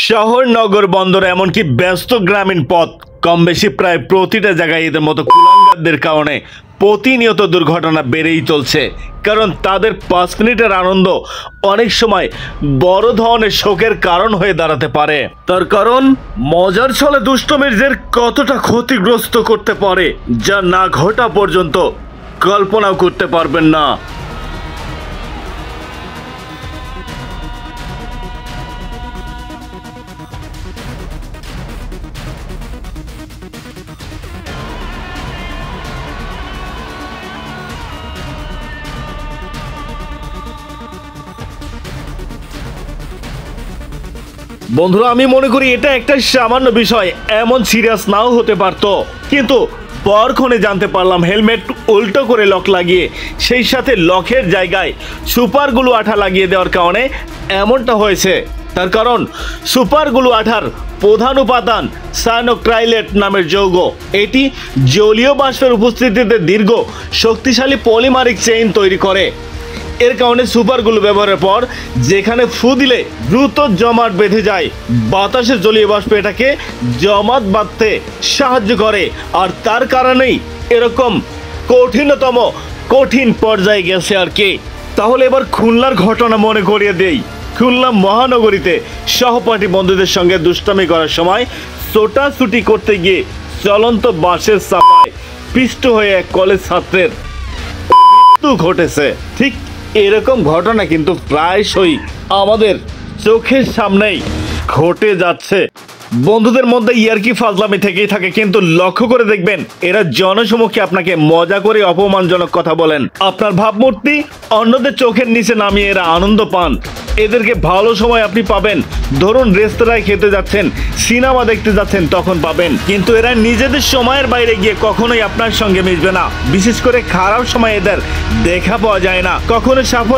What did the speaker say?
শহর নগর বন্দর এমনকি ব্যস্ত গ্রামীণ পথ কম বেশি প্রায় প্রতিটা জায়গায় এদের মতো কুলাঙ্গারদের কারণে প্রতিনিয়ত দুর্ঘটনা বেড়েই চলছে। কারণ তাদের 5 মিনিটের আনন্দ অনেক সময় বড় ধরনের শোকের কারণ হয়ে দাঁড়াতে পারে। তার কারণ মজার ছলে দুষ্টমির জের কতটা ক্ষতিগ্রস্ত করতে পারে যা না ঘটা পর্যন্ত কল্পনাও করতে পারবেন না। বন্ধুরা, আমি মনে করি এটা একটা সামান্য বিষয়, এমন সিরিয়াস নাও হতে পারতো, কিন্তু পরক্ষণে জানতে পারলাম হেলমেট উল্টো করে লক লাগিয়ে সেই সাথে লকের জায়গায় সুপার গ্লু আঠা লাগিয়ে দেওয়ার কারণে এমনটা হয়েছে। তার কারণ সুপার গ্লু আঠার প্রধান উপাদান সায়ানোক্রাইলেট নামের যৌগ। এটি জলীয় বাষ্পের উপস্থিতিতে দীর্ঘ শক্তিশালী পলিমারিক চেইন তৈরি করে। এর কারণে সুপার গ্লু ব্যবহারের পর যেখানে ফু দিলে দ্রুত জমাট বেঁধে যায়, বাতাসের জলীয় বাষ্প এটাকে জমাট বাঁধতে সাহায্য করে, আর তার কারণেই এরকম কঠিন পর্যায়ে গেছে আর কি। তাহলে এবার খুলনার ঘটনা মনে করিয়ে দেই। খুলনা মহানগরীতে সহপাঠী বন্ধুদের সঙ্গে দুষ্টামি করার সময় ছোটাছুটি করতে গিয়ে চলন্ত বাসের চাপায় পিষ্ট হয়ে এক কলেজ ছাত্রের মৃত্যু ঘটেছে। ঠিক এরকম ঘটনা কিন্তু প্রায়শই আমাদের চোখের সামনেই ঘটে যাচ্ছে। বন্ধুদের মধ্যে ইয়ার্কি ফাজলামি থেকেই থাকে, কিন্তু লক্ষ্য করে দেখবেন এরা জনসমক্ষে আপনাকে মজা করে অপমানজনক কথা বলেন। আপনার ভাবমূর্তি অন্যদের চোখের নিচে নামিয়ে এরা আনন্দ পান। এদেরকে ভালো সময় আপনি পাবেন, ধরুন রেস্তোরাঁয় খেতে যাচ্ছেন, সিনেমা দেখতে যাচ্ছেন, তখন পাবেন। কিন্তু এরা নিজেদের সময়ের বাইরে গিয়ে কখনোই আপনার সঙ্গে মিশবে না। বিশেষ করে খারাপ সময় এদের দেখা পাওয়া যায় না। কখনো সাফল্য